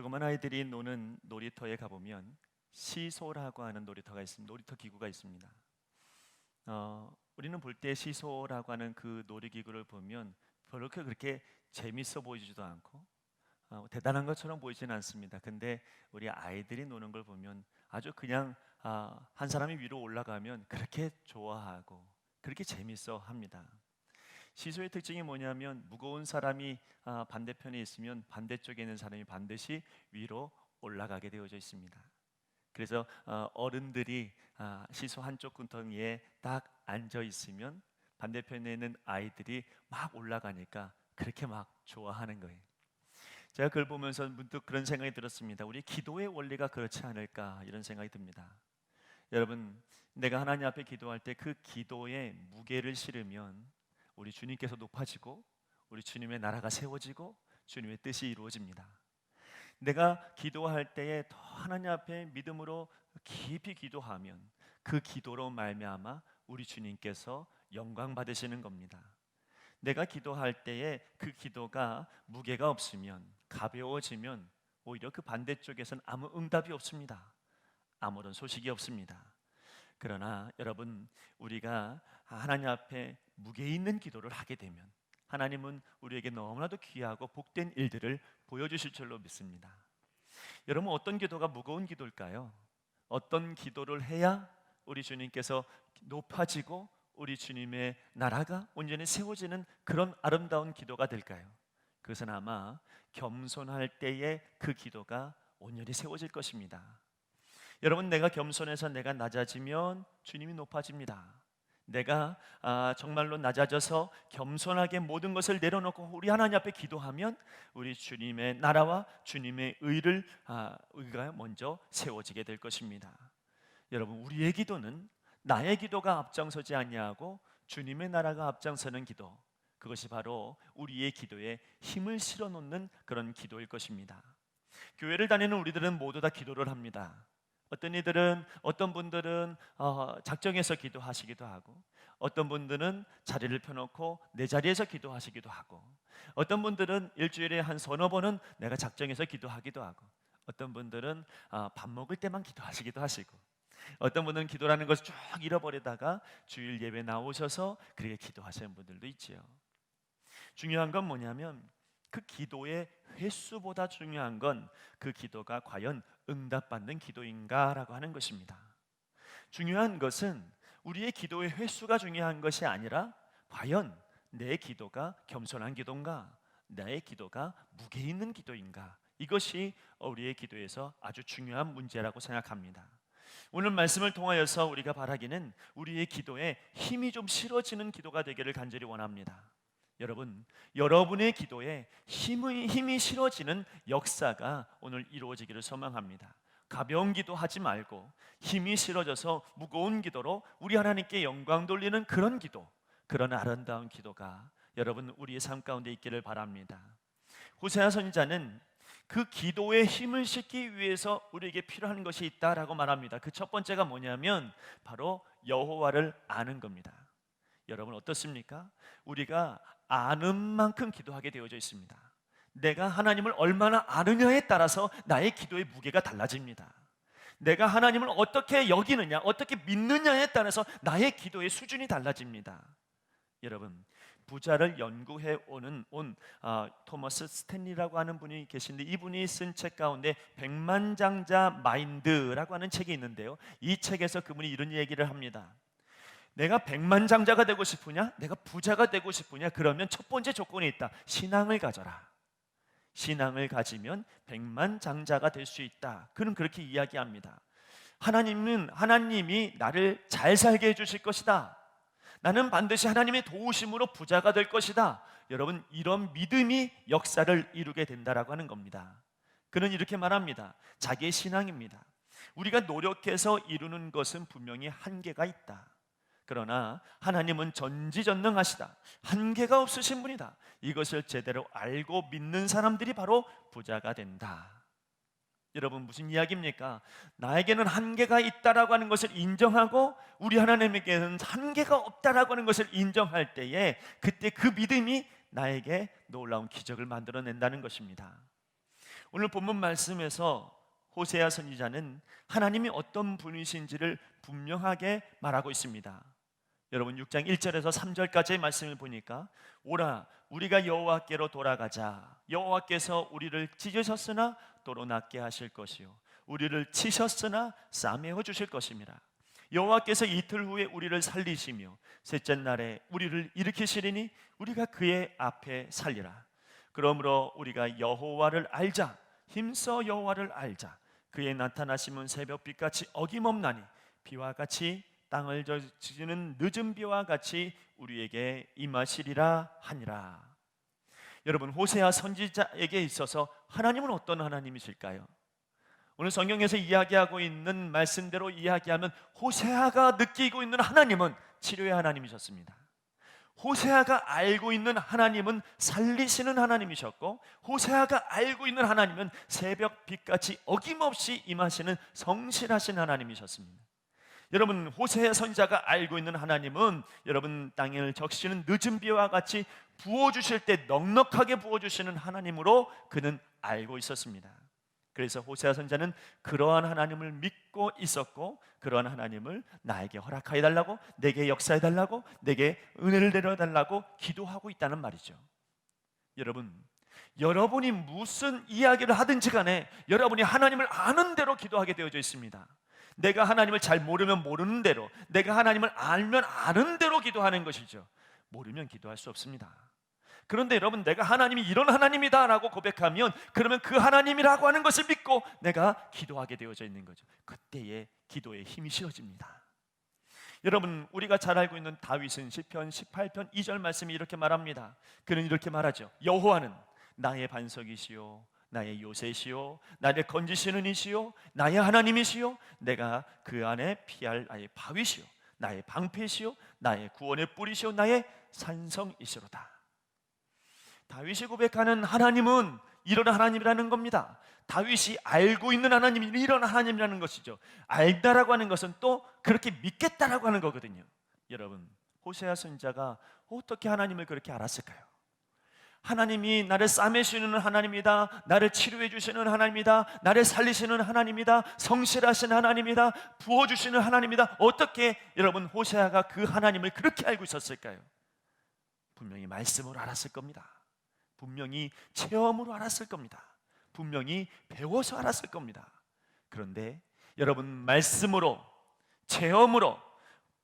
조그만 아이들이 노는 놀이터에 가보면 시소라고 하는 놀이터가 있습니다. 놀이터 기구가 있습니다. 우리는 볼 때 시소라고 하는 그 놀이기구를 보면 별로 그렇게 재밌어 보이지도 않고 대단한 것처럼 보이지는 않습니다. 근데 우리 아이들이 노는 걸 보면 아주 그냥 한 사람이 위로 올라가면 그렇게 좋아하고 그렇게 재밌어 합니다. 시소의 특징이 뭐냐면 무거운 사람이 반대편에 있으면 반대쪽에 있는 사람이 반드시 위로 올라가게 되어져 있습니다. 그래서 어른들이 시소 한쪽 구덩이에 딱 앉아 있으면 반대편에 있는 아이들이 막 올라가니까 그렇게 막 좋아하는 거예요. 제가 그걸 보면서 문득 그런 생각이 들었습니다. 우리 기도의 원리가 그렇지 않을까 이런 생각이 듭니다. 여러분, 내가 하나님 앞에 기도할 때 그 기도에 무게를 실으면 우리 주님께서 높아지고 우리 주님의 나라가 세워지고 주님의 뜻이 이루어집니다. 내가 기도할 때에 더 하나님 앞에 믿음으로 깊이 기도하면 그 기도로 말미암아 우리 주님께서 영광 받으시는 겁니다. 내가 기도할 때에 그 기도가 무게가 없으면 가벼워지면 오히려 그 반대쪽에서는 아무 응답이 없습니다. 아무런 소식이 없습니다. 그러나 여러분, 우리가 하나님 앞에 무게 있는 기도를 하게 되면 하나님은 우리에게 너무나도 귀하고 복된 일들을 보여주실 줄로 믿습니다. 여러분, 어떤 기도가 무거운 기도일까요? 어떤 기도를 해야 우리 주님께서 높아지고 우리 주님의 나라가 온전히 세워지는 그런 아름다운 기도가 될까요? 그것은 아마 겸손할 때의 그 기도가 온전히 세워질 것입니다. 여러분, 내가 겸손해서 내가 낮아지면 주님이 높아집니다. 내가 정말로 낮아져서 겸손하게 모든 것을 내려놓고 우리 하나님 앞에 기도하면 우리 주님의 나라와 주님의 의가 먼저 세워지게 될 것입니다. 여러분, 우리의 기도는 나의 기도가 앞장서지 아니하고 주님의 나라가 앞장서는 기도, 그것이 바로 우리의 기도에 힘을 실어 놓는 그런 기도일 것입니다. 교회를 다니는 우리들은 모두 다 기도를 합니다. 어떤 분들은 작정해서 기도하시기도 하고, 어떤 분들은 자리를 펴놓고 내 자리에서 기도하시기도 하고, 어떤 분들은 일주일에 한 서너 번은 내가 작정해서 기도하기도 하고, 어떤 분들은 밥 먹을 때만 기도하시기도 하시고, 어떤 분은 기도라는 것을 쭉 잃어버리다가 주일 예배 나오셔서 그렇게 기도하시는 분들도 있지요. 중요한 건 뭐냐면 그 기도의 횟수보다 중요한 건 그 기도가 과연 응답받는 기도인가라고 하는 것입니다. 중요한 것은 우리의 기도의 횟수가 중요한 것이 아니라 과연 내 기도가 겸손한 기도인가, 나의 기도가 무게 있는 기도인가, 이것이 우리의 기도에서 아주 중요한 문제라고 생각합니다. 오늘 말씀을 통하여서 우리가 바라기는 우리의 기도에 힘이 좀 실어지는 기도가 되기를 간절히 원합니다. 여러분, 여러분의 기도에 힘이 실어지는 역사가 오늘 이루어지기를 소망합니다. 가벼운 기도 하지 말고 힘이 실어져서 무거운 기도로 우리 하나님께 영광 돌리는 그런 기도, 그런 아름다운 기도가 여러분 우리의 삶 가운데 있기를 바랍니다. 호세아 선지자는 그 기도에 힘을 싣기 위해서 우리에게 필요한 것이 있다라고 말합니다. 그 첫 번째가 뭐냐면 바로 여호와를 아는 겁니다. 여러분 어떻습니까? 우리가 아는 만큼 기도하게 되어져 있습니다. 내가 하나님을 얼마나 아느냐에 따라서 나의 기도의 무게가 달라집니다. 내가 하나님을 어떻게 여기느냐, 어떻게 믿느냐에 따라서 나의 기도의 수준이 달라집니다. 여러분, 부자를 연구해 온 토머스 스탠리라고 하는 분이 계신데, 이분이 쓴 책 가운데 백만장자 마인드라고 하는 책이 있는데요, 이 책에서 그분이 이런 얘기를 합니다. 내가 백만장자가 되고 싶으냐? 내가 부자가 되고 싶으냐? 그러면 첫 번째 조건이 있다. 신앙을 가져라. 신앙을 가지면 백만장자가 될 수 있다. 그는 그렇게 이야기합니다. 하나님이 나를 잘 살게 해주실 것이다. 나는 반드시 하나님의 도우심으로 부자가 될 것이다. 여러분, 이런 믿음이 역사를 이루게 된다라고 하는 겁니다. 그는 이렇게 말합니다. 자기의 신앙입니다. 우리가 노력해서 이루는 것은 분명히 한계가 있다. 그러나 하나님은 전지전능하시다. 한계가 없으신 분이다. 이것을 제대로 알고 믿는 사람들이 바로 부자가 된다. 여러분, 무슨 이야기입니까? 나에게는 한계가 있다라고 하는 것을 인정하고 우리 하나님에게는 한계가 없다라고 하는 것을 인정할 때에 그때 그 믿음이 나에게 놀라운 기적을 만들어낸다는 것입니다. 오늘 본문 말씀에서 호세아 선지자는 하나님이 어떤 분이신지를 분명하게 말하고 있습니다. 여러분 6장 1절에서 3절까지의 말씀을 보니까 오라 우리가 여호와께로 돌아가자. 여호와께서 우리를 찢으셨으나 도로 낫게 하실 것이요 우리를 치셨으나 싸매어 주실 것입니다. 여호와께서 이틀 후에 우리를 살리시며 셋째 날에 우리를 일으키시리니 우리가 그의 앞에 살리라. 그러므로 우리가 여호와를 알자. 힘써 여호와를 알자. 그의 나타나심은 새벽빛같이 어김없나니 비와 같이 땅을 젖히는 늦은 비와 같이 우리에게 임하시리라 하니라. 여러분 호세아 선지자에게 있어서 하나님은 어떤 하나님이실까요? 오늘 성경에서 이야기하고 있는 말씀대로 이야기하면 호세아가 느끼고 있는 하나님은 치료의 하나님이셨습니다. 호세아가 알고 있는 하나님은 살리시는 하나님이셨고 호세아가 알고 있는 하나님은 새벽 빛같이 어김없이 임하시는 성실하신 하나님이셨습니다. 여러분 호세아 선지자가 알고 있는 하나님은 여러분 땅을 적시는 늦은 비와 같이 부어주실 때 넉넉하게 부어주시는 하나님으로 그는 알고 있었습니다. 그래서 호세아 선지자는 그러한 하나님을 믿고 있었고 그러한 하나님을 나에게 허락하여 달라고, 내게 역사해 달라고, 내게 은혜를 내려 달라고 기도하고 있다는 말이죠. 여러분, 여러분이 무슨 이야기를 하든지 간에 여러분이 하나님을 아는 대로 기도하게 되어져 있습니다. 내가 하나님을 잘 모르면 모르는 대로, 내가 하나님을 알면 아는 대로 기도하는 것이죠. 모르면 기도할 수 없습니다. 그런데 여러분 내가 하나님이 이런 하나님이다 라고 고백하면 그러면 그 하나님이라고 하는 것을 믿고 내가 기도하게 되어져 있는 거죠. 그때의 기도에 힘이 실어집니다. 여러분 우리가 잘 알고 있는 다윗은 시편 18편 2절 말씀이 이렇게 말합니다. 그는 이렇게 말하죠. 여호와는 나의 반석이시요 나의 요새시요 나를 건지시는 이시요 나의 하나님이시요 내가 그 안에 피할 나의 바위시요 나의 방패시요 나의 구원의 뿌리시요 나의 산성이시로다. 다윗이 고백하는 하나님은 이런 하나님이라는 겁니다. 다윗이 알고 있는 하나님이 이런 하나님이라는 것이죠. 알다라고 하는 것은 또 그렇게 믿겠다라고 하는 거거든요. 여러분 호세아 선지자가 어떻게 하나님을 그렇게 알았을까요? 하나님이 나를 싸매시는 하나님이다, 나를 치료해 주시는 하나님이다, 나를 살리시는 하나님이다, 성실하신 하나님이다, 부어주시는 하나님이다. 어떻게 여러분 호세아가 그 하나님을 그렇게 알고 있었을까요? 분명히 말씀으로 알았을 겁니다. 분명히 체험으로 알았을 겁니다. 분명히 배워서 알았을 겁니다. 그런데 여러분 말씀으로, 체험으로,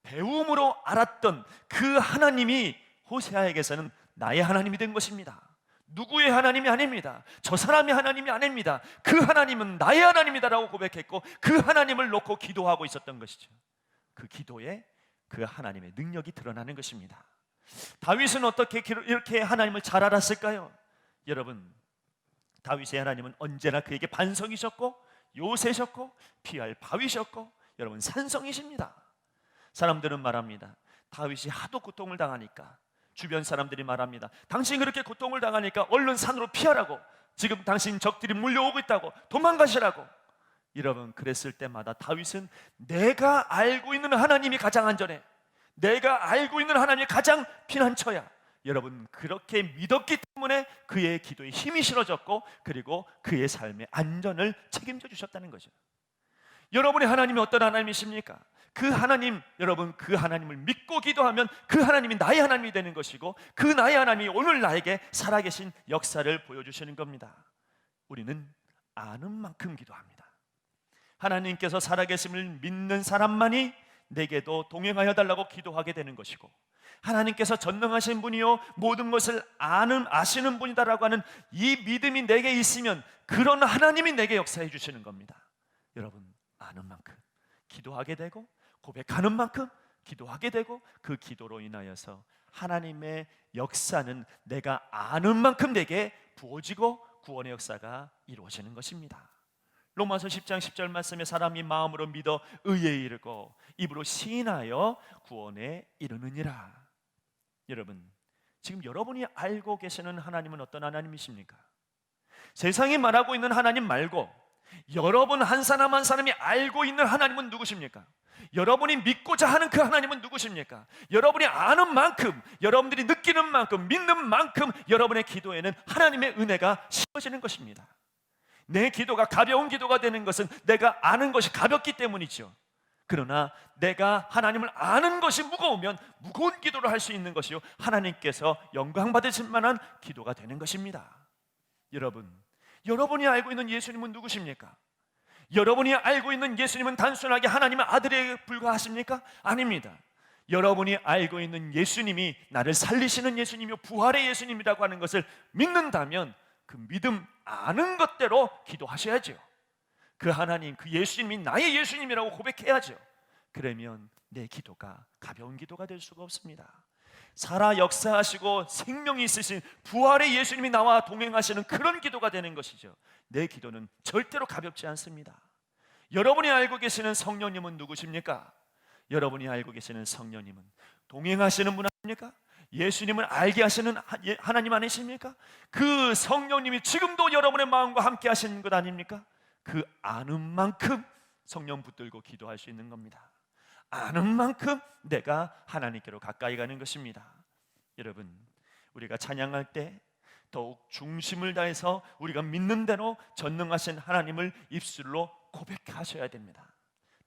배움으로 알았던 그 하나님이 호세아에게서는 나의 하나님이 된 것입니다. 누구의 하나님이 아닙니다. 저 사람의 하나님이 아닙니다. 그 하나님은 나의 하나님이다라고 고백했고 그 하나님을 놓고 기도하고 있었던 것이죠. 그 기도에 그 하나님의 능력이 드러나는 것입니다. 다윗은 어떻게 이렇게 하나님을 잘 알았을까요? 여러분 다윗의 하나님은 언제나 그에게 반석이셨고 요새셨고 피할 바위셨고 여러분 산성이십니다. 사람들은 말합니다. 다윗이 하도 고통을 당하니까 주변 사람들이 말합니다. 당신 그렇게 고통을 당하니까 얼른 산으로 피하라고, 지금 당신 적들이 물려오고 있다고, 도망가시라고. 여러분 그랬을 때마다 다윗은 내가 알고 있는 하나님이 가장 안전해, 내가 알고 있는 하나님이 가장 피난처야, 여러분 그렇게 믿었기 때문에 그의 기도에 힘이 실어졌고 그리고 그의 삶의 안전을 책임져 주셨다는 거죠. 여러분의 하나님이 어떤 하나님이십니까? 그 하나님, 여러분 그 하나님을 믿고 기도하면 그 하나님이 나의 하나님이 되는 것이고 그 나의 하나님이 오늘 나에게 살아계신 역사를 보여주시는 겁니다. 우리는 아는 만큼 기도합니다. 하나님께서 살아계심을 믿는 사람만이 내게도 동행하여 달라고 기도하게 되는 것이고 하나님께서 전능하신 분이요 모든 것을 아시는 분이다라고 하는 이 믿음이 내게 있으면 그런 하나님이 내게 역사해 주시는 겁니다. 여러분 아는 만큼 기도하게 되고 고백하는 만큼 기도하게 되고 그 기도로 인하여서 하나님의 역사는 내가 아는 만큼 내게 부어지고 구원의 역사가 이루어지는 것입니다. 로마서 10장 10절 말씀에 사람이 마음으로 믿어 의에 이르고 입으로 시인하여 구원에 이르느니라. 여러분 지금 여러분이 알고 계시는 하나님은 어떤 하나님이십니까? 세상이 말하고 있는 하나님 말고 여러분 한 사람 한 사람이 알고 있는 하나님은 누구십니까? 여러분이 믿고자 하는 그 하나님은 누구십니까? 여러분이 아는 만큼, 여러분들이 느끼는 만큼, 믿는 만큼 여러분의 기도에는 하나님의 은혜가 씌워지는 것입니다. 내 기도가 가벼운 기도가 되는 것은 내가 아는 것이 가볍기 때문이죠. 그러나 내가 하나님을 아는 것이 무거우면 무거운 기도를 할 수 있는 것이요, 하나님께서 영광 받으실 만한 기도가 되는 것입니다. 여러분이 알고 있는 예수님은 누구십니까? 여러분이 알고 있는 예수님은 단순하게 하나님의 아들에 불과하십니까? 아닙니다. 여러분이 알고 있는 예수님이 나를 살리시는 예수님이요 부활의 예수님이라고 하는 것을 믿는다면 그 믿음 아는 것대로 기도하셔야죠. 그 하나님, 그 예수님이 나의 예수님이라고 고백해야죠. 그러면 내 기도가 가벼운 기도가 될 수가 없습니다. 살아 역사하시고 생명이 있으신 부활의 예수님이 나와 동행하시는 그런 기도가 되는 것이죠. 내 기도는 절대로 가볍지 않습니다. 여러분이 알고 계시는 성령님은 누구십니까? 여러분이 알고 계시는 성령님은 동행하시는 분 아닙니까? 예수님을 알게 하시는 하나님 아니십니까? 그 성령님이 지금도 여러분의 마음과 함께 하시는 것 아닙니까? 그 아는 만큼 성령 붙들고 기도할 수 있는 겁니다. 아는 만큼 내가 하나님께로 가까이 가는 것입니다. 여러분, 우리가 찬양할 때 더욱 중심을 다해서 우리가 믿는 대로 전능하신 하나님을 입술로 고백하셔야 됩니다.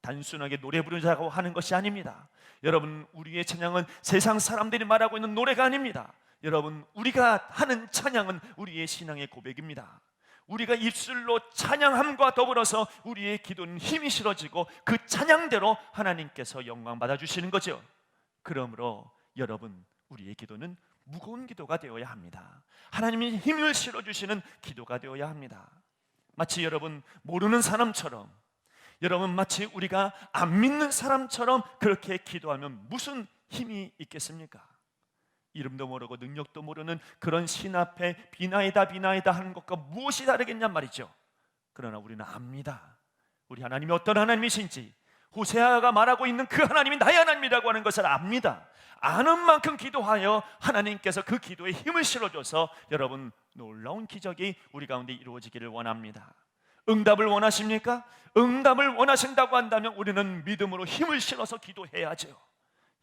단순하게 노래 부르자고 하는 것이 아닙니다. 여러분, 우리의 찬양은 세상 사람들이 말하고 있는 노래가 아닙니다. 여러분, 우리가 하는 찬양은 우리의 신앙의 고백입니다. 우리가 입술로 찬양함과 더불어서 우리의 기도는 힘이 실어지고 그 찬양대로 하나님께서 영광 받아주시는 거죠. 그러므로 여러분, 우리의 기도는 무거운 기도가 되어야 합니다. 하나님이 힘을 실어주시는 기도가 되어야 합니다. 마치 여러분 모르는 사람처럼, 여러분 마치 우리가 안 믿는 사람처럼 그렇게 기도하면 무슨 힘이 있겠습니까? 이름도 모르고 능력도 모르는 그런 신 앞에 비나이다 하는 것과 무엇이 다르겠냐 말이죠. 그러나 우리는 압니다. 우리 하나님이 어떤 하나님이신지, 호세아가 말하고 있는 그 하나님이 나의 하나님이라고 하는 것을 압니다. 아는 만큼 기도하여 하나님께서 그 기도에 힘을 실어줘서 여러분 놀라운 기적이 우리 가운데 이루어지기를 원합니다. 응답을 원하십니까? 응답을 원하신다고 한다면 우리는 믿음으로 힘을 실어서 기도해야죠.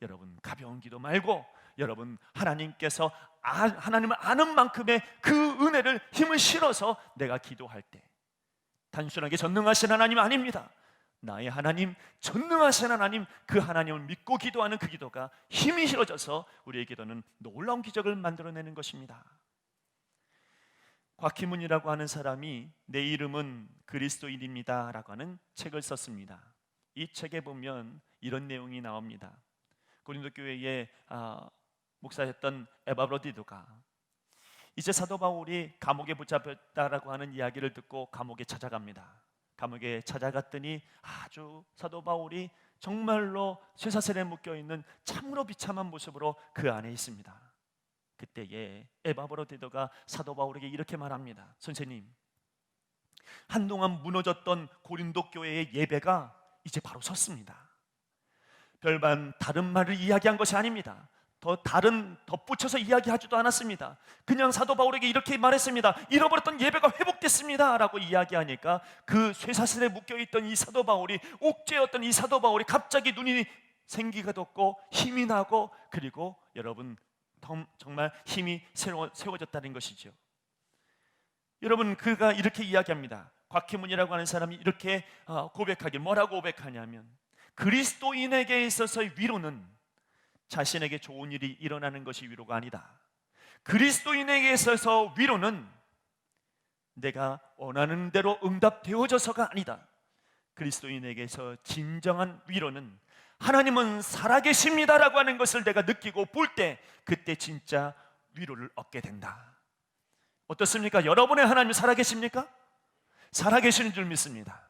여러분, 가벼운 기도 말고 여러분 하나님께서 하나님을 아는 만큼의 그 은혜를 힘을 실어서 내가 기도할 때, 단순하게 전능하신 하나님 아닙니다. 나의 하나님, 전능하신 하나님, 그 하나님을 믿고 기도하는 그 기도가 힘이 실어져서 우리의 기도는 놀라운 기적을 만들어내는 것입니다. 곽희문이라고 하는 사람이 내 이름은 그리스도인입니다 라고 하는 책을 썼습니다. 이 책에 보면 이런 내용이 나옵니다. 고린도 교회의 목사였던 에바브로디도가 이제 사도 바울이 감옥에 붙잡혔다라고 하는 이야기를 듣고 감옥에 찾아갑니다. 감옥에 찾아갔더니 아주 사도 바울이 정말로 쇠사슬에 묶여있는 참으로 비참한 모습으로 그 안에 있습니다. 그때에 에바브로디도가 사도 바울에게 이렇게 말합니다. 선생님, 한동안 무너졌던 고린도 교회의 예배가 이제 바로 섰습니다. 별반 다른 말을 이야기한 것이 아닙니다. 다른 덧붙여서 이야기하지도 않았습니다. 그냥 사도 바울에게 이렇게 말했습니다. 잃어버렸던 예배가 회복됐습니다 라고 이야기하니까 그 쇠사슬에 묶여있던 이 사도 바울이, 옥죄였던 이 사도 바울이 갑자기 눈이 생기가 돋고 힘이 나고, 그리고 여러분 정말 힘이 세워졌다는 것이죠. 여러분, 그가 이렇게 이야기합니다. 곽희문이라고 하는 사람이 이렇게 고백하길, 뭐라고 고백하냐면, 그리스도인에게 있어서의 위로는 자신에게 좋은 일이 일어나는 것이 위로가 아니다. 그리스도인에게 있어서 위로는 내가 원하는 대로 응답되어져서가 아니다. 그리스도인에게서 진정한 위로는 하나님은 살아계십니다라고 하는 것을 내가 느끼고 볼 때, 그때 진짜 위로를 얻게 된다. 어떻습니까? 여러분의 하나님 살아계십니까? 살아계시는 줄 믿습니다.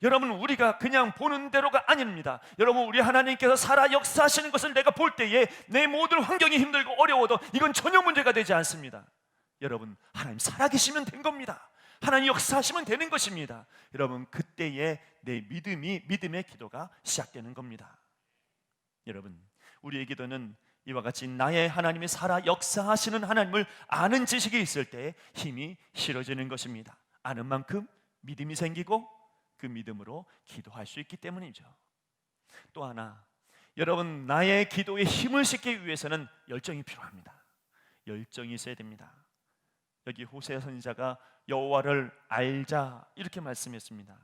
여러분, 우리가 그냥 보는 대로가 아닙니다. 여러분, 우리 하나님께서 살아 역사하시는 것을 내가 볼 때에 내 모든 환경이 힘들고 어려워도 이건 전혀 문제가 되지 않습니다. 여러분, 하나님 살아계시면 된 겁니다. 하나님 역사하시면 되는 것입니다. 여러분, 그때에 내 믿음의 기도가 시작되는 겁니다. 여러분, 우리의 기도는 이와 같이 나의 하나님이 살아 역사하시는 하나님을 아는 지식이 있을 때 힘이 실어지는 것입니다. 아는 만큼 믿음이 생기고 그 믿음으로 기도할 수 있기 때문이죠. 또 하나, 여러분, 나의 기도에 힘을 싣기 위해서는 열정이 필요합니다. 열정이 있어야 됩니다. 여기 호세아 선지자가 여호와를 알자 이렇게 말씀했습니다.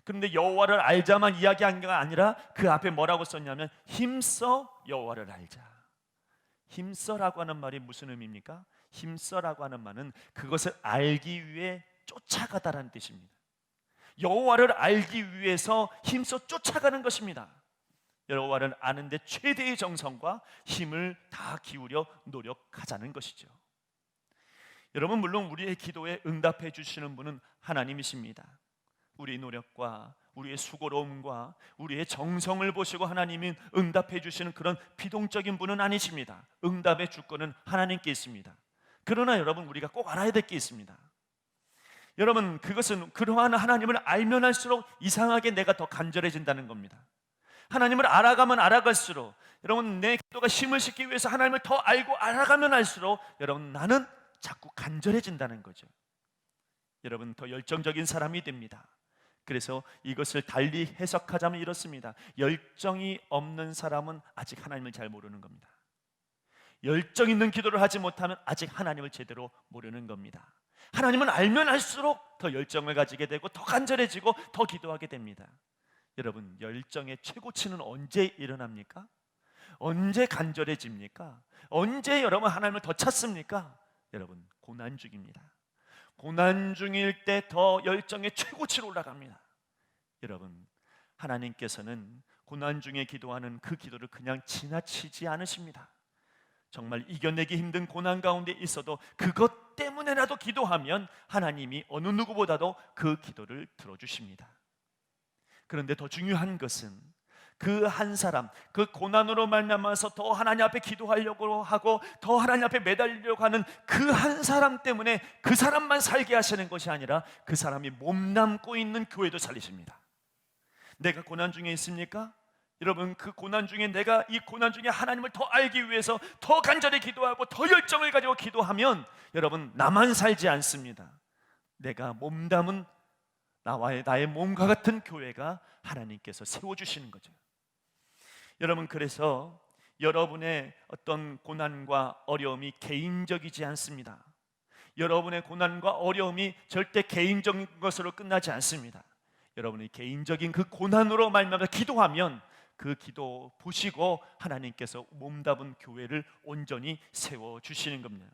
그런데 여호와를 알자만 이야기한 게 아니라 그 앞에 뭐라고 썼냐면 힘써 여호와를 알자. 힘써라고 하는 말이 무슨 의미입니까? 힘써라고 하는 말은 그것을 알기 위해 쫓아가다라는 뜻입니다. 여호와를 알기 위해서 힘써 쫓아가는 것입니다. 여호와를 아는데 최대의 정성과 힘을 다 기울여 노력하자는 것이죠. 여러분, 물론 우리의 기도에 응답해 주시는 분은 하나님이십니다. 우리의 노력과 우리의 수고로움과 우리의 정성을 보시고 하나님이 응답해 주시는 그런 비동적인 분은 아니십니다. 응답의 주권은 하나님께 있습니다. 그러나 여러분, 우리가 꼭 알아야 될 게 있습니다. 여러분, 그것은 그러한 하나님을 알면 할수록 이상하게 내가 더 간절해진다는 겁니다. 하나님을 알아가면 알아갈수록, 여러분, 내 기도가 힘을 싣기 위해서 하나님을 더 알고 알아가면 할수록 여러분, 나는 자꾸 간절해진다는 거죠. 여러분, 더 열정적인 사람이 됩니다. 그래서 이것을 달리 해석하자면 이렇습니다. 열정이 없는 사람은 아직 하나님을 잘 모르는 겁니다. 열정 있는 기도를 하지 못하면 아직 하나님을 제대로 모르는 겁니다. 하나님은 알면 알수록 더 열정을 가지게 되고 더 간절해지고 더 기도하게 됩니다. 여러분, 열정의 최고치는 언제 일어납니까? 언제 간절해집니까? 언제 여러분 하나님을 더 찾습니까? 여러분, 고난 중입니다. 고난 중일 때 더 열정의 최고치로 올라갑니다. 여러분, 하나님께서는 고난 중에 기도하는 그 기도를 그냥 지나치지 않으십니다. 정말 이겨내기 힘든 고난 가운데 있어도 그것 때문에라도 기도하면 하나님이 어느 누구보다도 그 기도를 들어주십니다. 그런데 더 중요한 것은 그 한 사람, 그 고난으로 말미암아서 더 하나님 앞에 기도하려고 하고 더 하나님 앞에 매달리려고 하는 그 한 사람 때문에 그 사람만 살게 하시는 것이 아니라 그 사람이 몸담고 있는 교회도 살리십니다. 내가 고난 중에 있습니까? 여러분, 그 고난 중에 내가 이 고난 중에 하나님을 더 알기 위해서 더 간절히 기도하고 더 열정을 가지고 기도하면 여러분, 나만 살지 않습니다. 내가 몸담은 나의 몸과 같은 교회가 하나님께서 세워주시는 거죠. 여러분, 그래서 여러분의 어떤 고난과 어려움이 개인적이지 않습니다. 여러분의 고난과 어려움이 절대 개인적인 것으로 끝나지 않습니다. 여러분이 개인적인 그 고난으로 말미암아 기도하면 그 기도 보시고 하나님께서 몸담은 교회를 온전히 세워주시는 겁니다.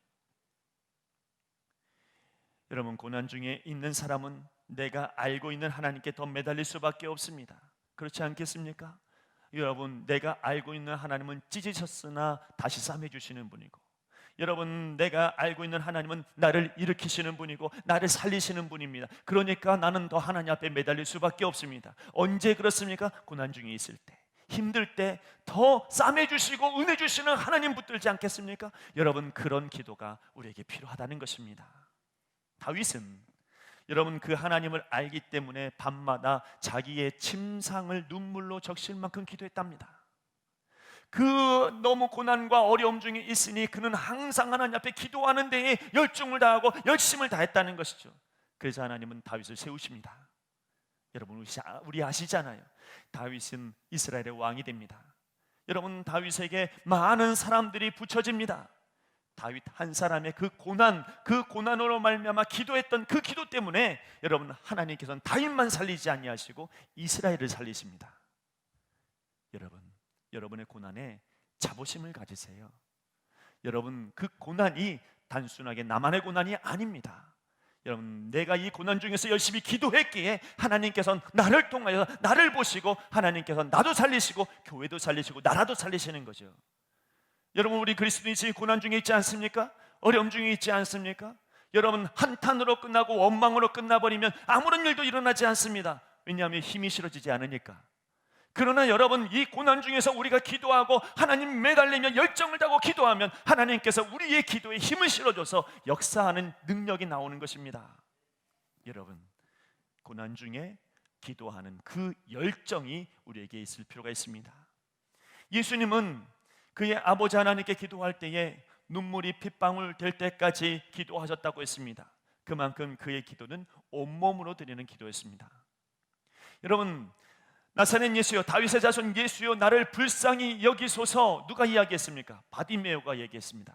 여러분, 고난 중에 있는 사람은 내가 알고 있는 하나님께 더 매달릴 수밖에 없습니다. 그렇지 않겠습니까? 여러분, 내가 알고 있는 하나님은 찢으셨으나 다시 싸매주시는 분이고, 여러분, 내가 알고 있는 하나님은 나를 일으키시는 분이고 나를 살리시는 분입니다. 그러니까 나는 더 하나님 앞에 매달릴 수밖에 없습니다. 언제 그렇습니까? 고난 중에 있을 때, 힘들 때 더 싸매주시고 은혜 주시는 하나님 붙들지 않겠습니까? 여러분, 그런 기도가 우리에게 필요하다는 것입니다. 다윗은 여러분, 그 하나님을 알기 때문에 밤마다 자기의 침상을 눈물로 적실 만큼 기도했답니다. 그 너무 고난과 어려움 중에 있으니 그는 항상 하나님 앞에 기도하는 데에 열중을 다하고 열심을 다했다는 것이죠. 그래서 하나님은 다윗을 세우십니다. 여러분, 우리 아시잖아요. 다윗은 이스라엘의 왕이 됩니다. 여러분, 다윗에게 많은 사람들이 붙여집니다. 다윗 한 사람의 그 고난으로 말미암아 기도했던 그 기도 때문에 여러분, 하나님께서는 다윗만 살리지 아니하시고 이스라엘을 살리십니다. 여러분의 고난에 자부심을 가지세요. 여러분, 그 고난이 단순하게 나만의 고난이 아닙니다. 여러분, 내가 이 고난 중에서 열심히 기도했기에 하나님께서는 나를 통하여 나를 보시고 하나님께서는 나도 살리시고 교회도 살리시고 나라도 살리시는 거죠. 여러분, 우리 그리스도인이 고난 중에 있지 않습니까? 어려움 중에 있지 않습니까? 여러분, 한탄으로 끝나고 원망으로 끝나버리면 아무런 일도 일어나지 않습니다. 왜냐하면 힘이 실어지지 않으니까. 그러나 여러분, 이 고난 중에서 우리가 기도하고 하나님 매달리며 열정을 다하고 기도하면 하나님께서 우리의 기도에 힘을 실어줘서 역사하는 능력이 나오는 것입니다. 여러분, 고난 중에 기도하는 그 열정이 우리에게 있을 필요가 있습니다. 예수님은 그의 아버지 하나님께 기도할 때에 눈물이 핏방울 될 때까지 기도하셨다고 했습니다. 그만큼 그의 기도는 온몸으로 드리는 기도였습니다. 여러분, 나사렛 예수여, 다윗의 자손 예수여, 나를 불쌍히 여기소서, 누가 이야기했습니까? 바디메오가 얘기했습니다.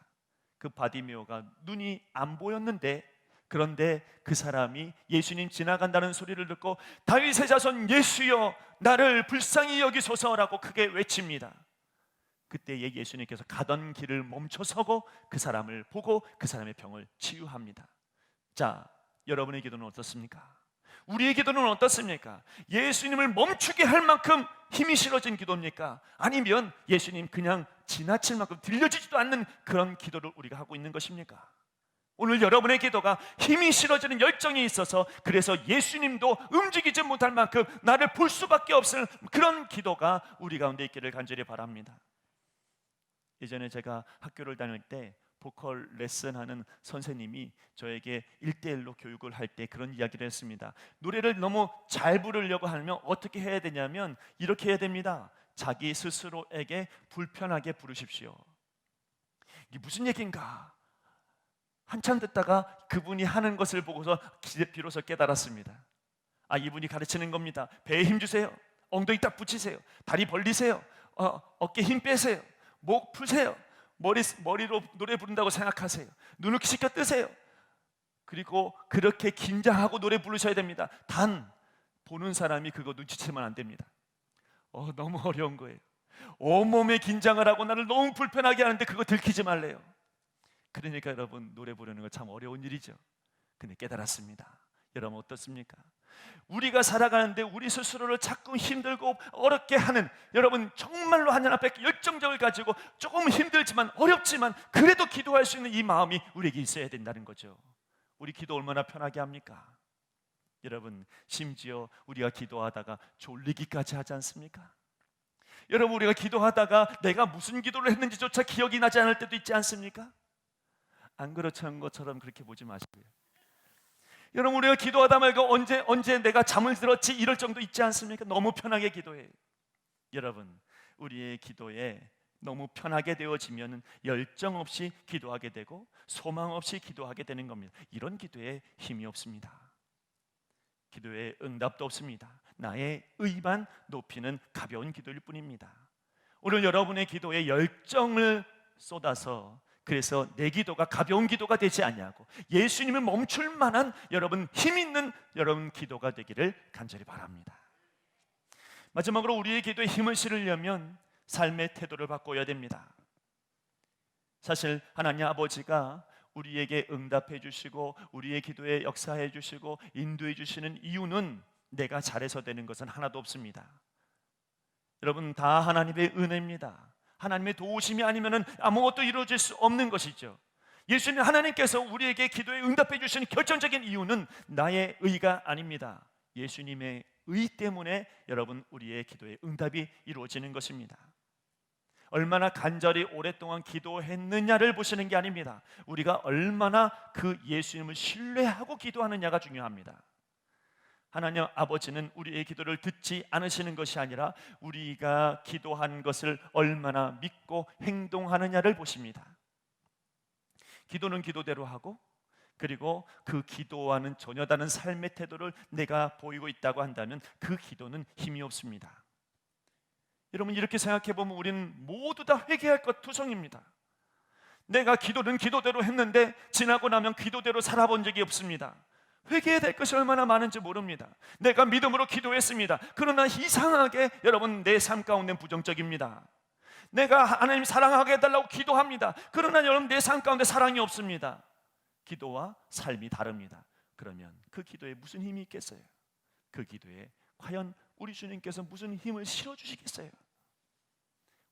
그 바디메오가 눈이 안 보였는데 그런데 그 사람이 예수님 지나간다는 소리를 듣고 다윗의 자손 예수여 나를 불쌍히 여기소서라고 크게 외칩니다. 그때에 예수님께서 가던 길을 멈춰서고 그 사람을 보고 그 사람의 병을 치유합니다. 자, 여러분의 기도는 어떻습니까? 우리의 기도는 어떻습니까? 예수님을 멈추게 할 만큼 힘이 실어진 기도입니까? 아니면 예수님 그냥 지나칠 만큼 들려지지도 않는 그런 기도를 우리가 하고 있는 것입니까? 오늘 여러분의 기도가 힘이 실어지는 열정이 있어서 그래서 예수님도 움직이지 못할 만큼 나를 볼 수밖에 없을 그런 기도가 우리 가운데 있기를 간절히 바랍니다. 예전에 제가 학교를 다닐 때 보컬 레슨하는 선생님이 저에게 1대1로 교육을 할 때 그런 이야기를 했습니다. 노래를 너무 잘 부르려고 하면 어떻게 해야 되냐면 이렇게 해야 됩니다. 자기 스스로에게 불편하게 부르십시오. 이게 무슨 얘기인가? 한참 듣다가 그분이 하는 것을 보고서 비로소 깨달았습니다. 아, 이분이 가르치는 겁니다. 배에 힘 주세요. 엉덩이 딱 붙이세요. 다리 벌리세요. 어깨 힘 빼세요. 목 푸세요. 머리로 노래 부른다고 생각하세요. 눈을 시켜 뜨세요. 그리고 그렇게 긴장하고 노래 부르셔야 됩니다. 단 보는 사람이 그거 눈치채면 안 됩니다. 너무 어려운 거예요. 온몸에 긴장을 하고 나를 너무 불편하게 하는데 그거 들키지 말래요. 그러니까 여러분 노래 부르는 거 참 어려운 일이죠. 근데 깨달았습니다. 여러분 어떻습니까? 우리가 살아가는데 우리 스스로를 자꾸 힘들고 어렵게 하는, 여러분 정말로 하나님 앞에 열정적을 가지고 조금 힘들지만 어렵지만 그래도 기도할 수 있는 이 마음이 우리에게 있어야 된다는 거죠. 우리 기도 얼마나 편하게 합니까? 여러분 심지어 우리가 기도하다가 졸리기까지 하지 않습니까? 여러분 우리가 기도하다가 내가 무슨 기도를 했는지조차 기억이 나지 않을 때도 있지 않습니까? 안 그렇던 것처럼 그렇게 보지 마시고요. 여러분 우리가 기도하다 말고 언제 내가 잠을 들었지 이럴 정도 있지 않습니까? 너무 편하게 기도해요. 여러분 우리의 기도에 너무 편하게 되어지면 열정 없이 기도하게 되고 소망 없이 기도하게 되는 겁니다. 이런 기도에 힘이 없습니다. 기도에 응답도 없습니다. 나의 의만 높이는 가벼운 기도일 뿐입니다. 오늘 여러분의 기도에 열정을 쏟아서 그래서 내 기도가 가벼운 기도가 되지 않냐고 예수님을 멈출 만한 여러분 힘 있는 여러분 기도가 되기를 간절히 바랍니다. 마지막으로 우리의 기도에 힘을 실으려면 삶의 태도를 바꿔야 됩니다. 사실 하나님 아버지가 우리에게 응답해 주시고 우리의 기도에 역사해 주시고 인도해 주시는 이유는 내가 잘해서 되는 것은 하나도 없습니다. 여러분 다 하나님의 은혜입니다. 하나님의 도우심이 아니면 아무것도 이루어질 수 없는 것이죠. 예수님 하나님께서 우리에게 기도에 응답해 주시는 결정적인 이유는 나의 의가 아닙니다. 예수님의 의 때문에 여러분 우리의 기도에 응답이 이루어지는 것입니다. 얼마나 간절히 오랫동안 기도했느냐를 보시는 게 아닙니다. 우리가 얼마나 그 예수님을 신뢰하고 기도하느냐가 중요합니다. 하나님 아버지는 우리의 기도를 듣지 않으시는 것이 아니라 우리가 기도한 것을 얼마나 믿고 행동하느냐를 보십니다. 기도는 기도대로 하고 그리고 그 기도와는 전혀 다른 삶의 태도를 내가 보이고 있다고 한다면 그 기도는 힘이 없습니다. 여러분 이렇게 생각해 보면 우리는 모두 다 회개할 것 투성입니다. 내가 기도는 기도대로 했는데 지나고 나면 기도대로 살아본 적이 없습니다. 회개해야 될 것이 얼마나 많은지 모릅니다. 내가 믿음으로 기도했습니다. 그러나 이상하게 여러분 내 삶 가운데는 부정적입니다. 내가 하나님 사랑하게 해달라고 기도합니다. 그러나 여러분 내 삶 가운데 사랑이 없습니다. 기도와 삶이 다릅니다. 그러면 그 기도에 무슨 힘이 있겠어요? 그 기도에 과연 우리 주님께서 무슨 힘을 실어주시겠어요?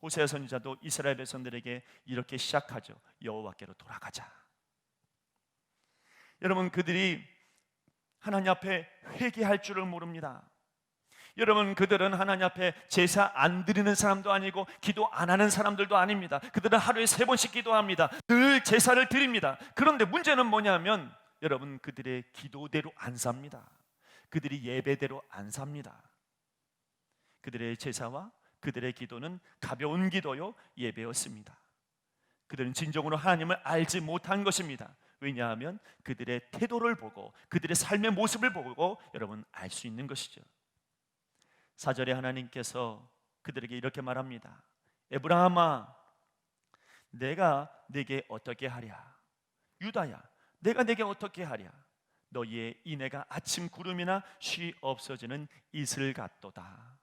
호세아 선지자도 이스라엘 백성들에게 이렇게 시작하죠. 여호와께로 돌아가자. 여러분 그들이 하나님 앞에 회개할 줄을 모릅니다. 여러분 그들은 하나님 앞에 제사 안 드리는 사람도 아니고 기도 안 하는 사람들도 아닙니다. 그들은 하루에 3번씩 기도합니다. 늘 제사를 드립니다. 그런데 문제는 뭐냐면 여러분 그들의 기도대로 안 삽니다. 그들이 예배대로 안 삽니다. 그들의 제사와 그들의 기도는 가벼운 기도요 예배였습니다. 그들은 진정으로 하나님을 알지 못한 것입니다. 왜냐하면 그들의 태도를 보고 그들의 삶의 모습을 보고 여러분 알 수 있는 것이죠. 4절에 하나님께서 그들에게 이렇게 말합니다. 에브라함아 내가 네게 어떻게 하랴? 유다야 내가 네게 어떻게 하랴? 너희의 인애가 아침 구름이나 쉬 없어지는 이슬 같도다.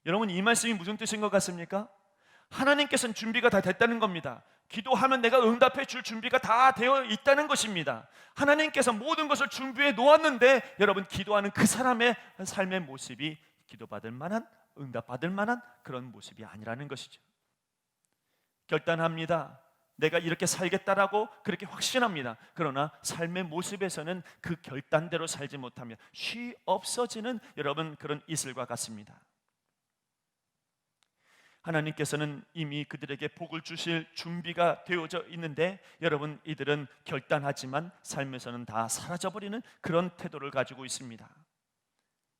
여러분, 이 말씀이 무슨 뜻인 것 같습니까? 하나님께서는 준비가 다 됐다는 겁니다. 기도하면 내가 응답해 줄 준비가 다 되어 있다는 것입니다. 하나님께서 모든 것을 준비해 놓았는데 여러분, 기도하는 그 사람의 삶의 모습이 기도받을 만한, 응답받을 만한 그런 모습이 아니라는 것이죠. 결단합니다. 내가 이렇게 살겠다라고 그렇게 확신합니다. 그러나 삶의 모습에서는 그 결단대로 살지 못하며 쉬 없어지는 여러분 그런 이슬과 같습니다. 하나님께서는 이미 그들에게 복을 주실 준비가 되어져 있는데 여러분, 이들은 결단하지만 삶에서는 다 사라져버리는 그런 태도를 가지고 있습니다.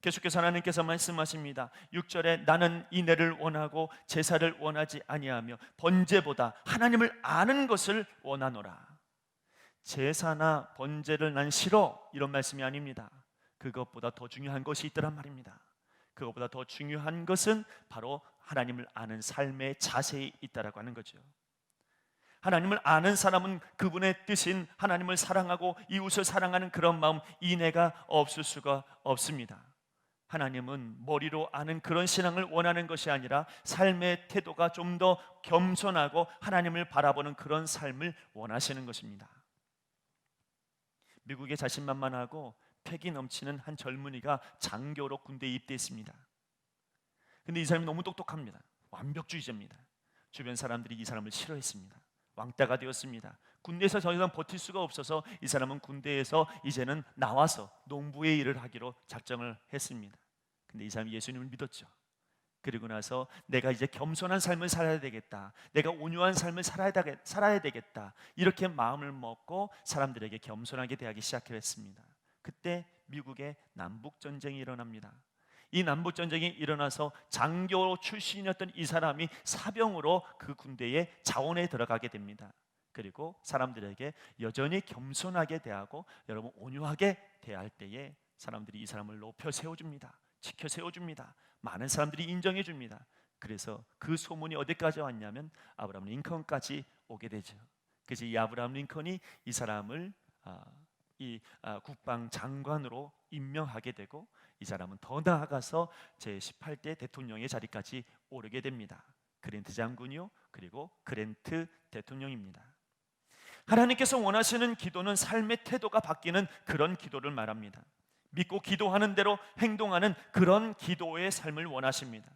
계속해서 하나님께서 말씀하십니다. 6절에 나는 인애를 원하고 제사를 원하지 아니하며 번제보다 하나님을 아는 것을 원하노라. 제사나 번제를 난 싫어, 이런 말씀이 아닙니다. 그것보다 더 중요한 것이 있더란 말입니다. 그것보다 더 중요한 것은 바로 하나님을 아는 삶의 자세에 있다라고 하는 거죠. 하나님을 아는 사람은 그분의 뜻인 하나님을 사랑하고 이웃을 사랑하는 그런 마음, 인애가 없을 수가 없습니다. 하나님은 머리로 아는 그런 신앙을 원하는 것이 아니라 삶의 태도가 좀 더 겸손하고 하나님을 바라보는 그런 삶을 원하시는 것입니다. 미국에 자신만만하고 패기 넘치는 한 젊은이가 장교로 군대에 입대했습니다. 근데 이 사람이 너무 똑똑합니다. 완벽주의자입니다. 주변 사람들이 이 사람을 싫어했습니다. 왕따가 되었습니다. 군대에서 더 이상 버틸 수가 없어서 이 사람은 군대에서 이제는 나와서 농부의 일을 하기로 작정을 했습니다. 근데 이 사람이 예수님을 믿었죠. 그리고 나서 내가 이제 겸손한 삶을 살아야 되겠다, 내가 온유한 삶을 살아야 되겠다, 이렇게 마음을 먹고 사람들에게 겸손하게 대하기 시작했습니다. 그때 미국에 남북전쟁이 일어납니다. 이 남북전쟁이 일어나서 장교 출신이었던 이 사람이 사병으로 그 군대의 자원에 들어가게 됩니다. 그리고 사람들에게 여전히 겸손하게 대하고 여러분 온유하게 대할 때에 사람들이 이 사람을 높여 세워줍니다. 지켜 세워줍니다. 많은 사람들이 인정해 줍니다. 그래서 그 소문이 어디까지 왔냐면 아브라함 링컨까지 오게 되죠. 그래서 이 아브라함 링컨이 이 사람을 국방장관으로 임명하게 되고, 이 사람은 더 나아가서 제18대 대통령의 자리까지 오르게 됩니다. 그랜트 장군이요, 그리고 그랜트 대통령입니다. 하나님께서 원하시는 기도는 삶의 태도가 바뀌는 그런 기도를 말합니다. 믿고 기도하는 대로 행동하는 그런 기도의 삶을 원하십니다.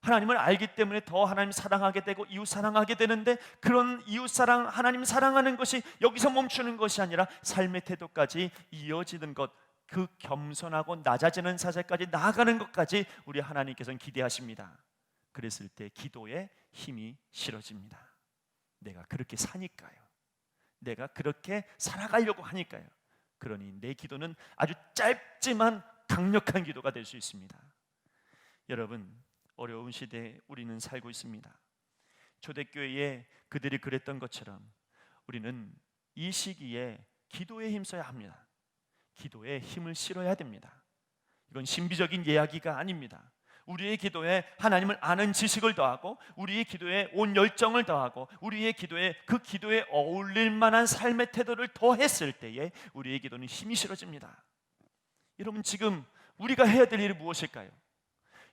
하나님을 알기 때문에 더 하나님 사랑하게 되고 이웃 사랑하게 되는데, 그런 이웃 사랑, 하나님 사랑하는 것이 여기서 멈추는 것이 아니라 삶의 태도까지 이어지는 것, 그 겸손하고 낮아지는 사세까지 나아가는 것까지 우리 하나님께서는 기대하십니다. 그랬을 때 기도에 힘이 실어집니다. 내가 그렇게 사니까요. 내가 그렇게 살아가려고 하니까요. 그러니 내 기도는 아주 짧지만 강력한 기도가 될 수 있습니다. 여러분, 어려운 시대에 우리는 살고 있습니다. 초대교회에 그들이 그랬던 것처럼 우리는 이 시기에 기도에 힘써야 합니다. 기도에 힘을 실어야 됩니다. 이건 신비적인 이야기가 아닙니다. 우리의 기도에 하나님을 아는 지식을 더하고, 우리의 기도에 온 열정을 더하고, 우리의 기도에 그 기도에 어울릴 만한 삶의 태도를 더했을 때에 우리의 기도는 힘이 실어집니다. 여러분, 지금 우리가 해야 될 일이 무엇일까요?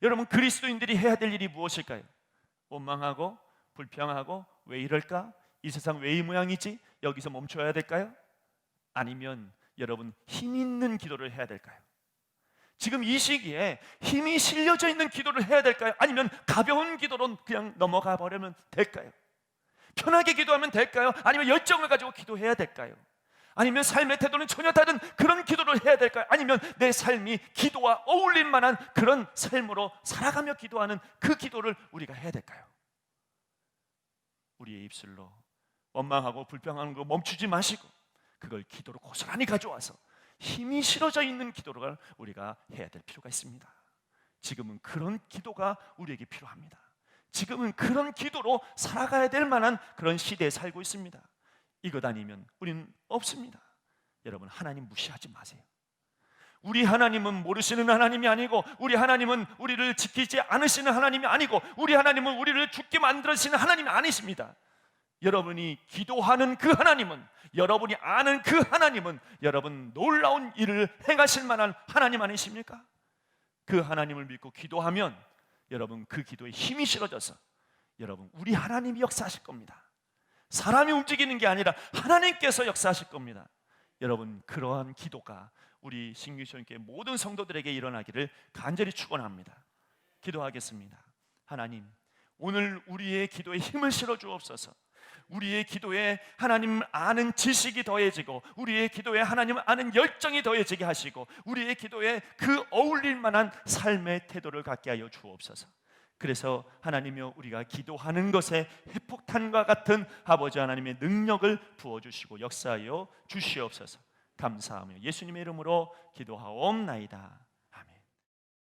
여러분, 그리스도인들이 해야 될 일이 무엇일까요? 원망하고 불평하고 왜 이럴까? 이 세상 왜 이 모양이지? 여기서 멈춰야 될까요? 아니면 여러분, 힘 있는 기도를 해야 될까요? 지금 이 시기에 힘이 실려져 있는 기도를 해야 될까요? 아니면 가벼운 기도로 그냥 넘어가 버리면 될까요? 편하게 기도하면 될까요? 아니면 열정을 가지고 기도해야 될까요? 아니면 삶의 태도는 전혀 다른 그런 기도를 해야 될까요? 아니면 내 삶이 기도와 어울릴 만한 그런 삶으로 살아가며 기도하는 그 기도를 우리가 해야 될까요? 우리의 입술로 원망하고 불평하는 거 멈추지 마시고 그걸 기도로 고스란히 가져와서 힘이 실어져 있는 기도를 우리가 해야 될 필요가 있습니다. 지금은 그런 기도가 우리에게 필요합니다. 지금은 그런 기도로 살아가야 될 만한 그런 시대에 살고 있습니다. 이것 아니면 우리는 없습니다. 여러분, 하나님 무시하지 마세요. 우리 하나님은 모르시는 하나님이 아니고, 우리 하나님은 우리를 지키지 않으시는 하나님이 아니고, 우리 하나님은 우리를 죽게 만들으시는 하나님이 아니십니다. 여러분이 기도하는 그 하나님은, 여러분이 아는 그 하나님은 여러분 놀라운 일을 행하실 만한 하나님 아니십니까? 그 하나님을 믿고 기도하면 여러분 그 기도에 힘이 실어져서 여러분 우리 하나님이 역사하실 겁니다. 사람이 움직이는 게 아니라 하나님께서 역사하실 겁니다. 여러분 그러한 기도가 우리 신규시험교회 모든 성도들에게 일어나기를 간절히 축원합니다. 기도하겠습니다. 하나님, 오늘 우리의 기도에 힘을 실어 주옵소서. 우리의 기도에 하나님 아는 지식이 더해지고, 우리의 기도에 하나님 아는 열정이 더해지게 하시고, 우리의 기도에 그 어울릴 만한 삶의 태도를 갖게 하여 주옵소서. 그래서 하나님이여, 우리가 기도하는 것에 핵폭탄과 같은 아버지 하나님의 능력을 부어주시고 역사하여 주시옵소서. 감사하며 예수님의 이름으로 기도하옵나이다.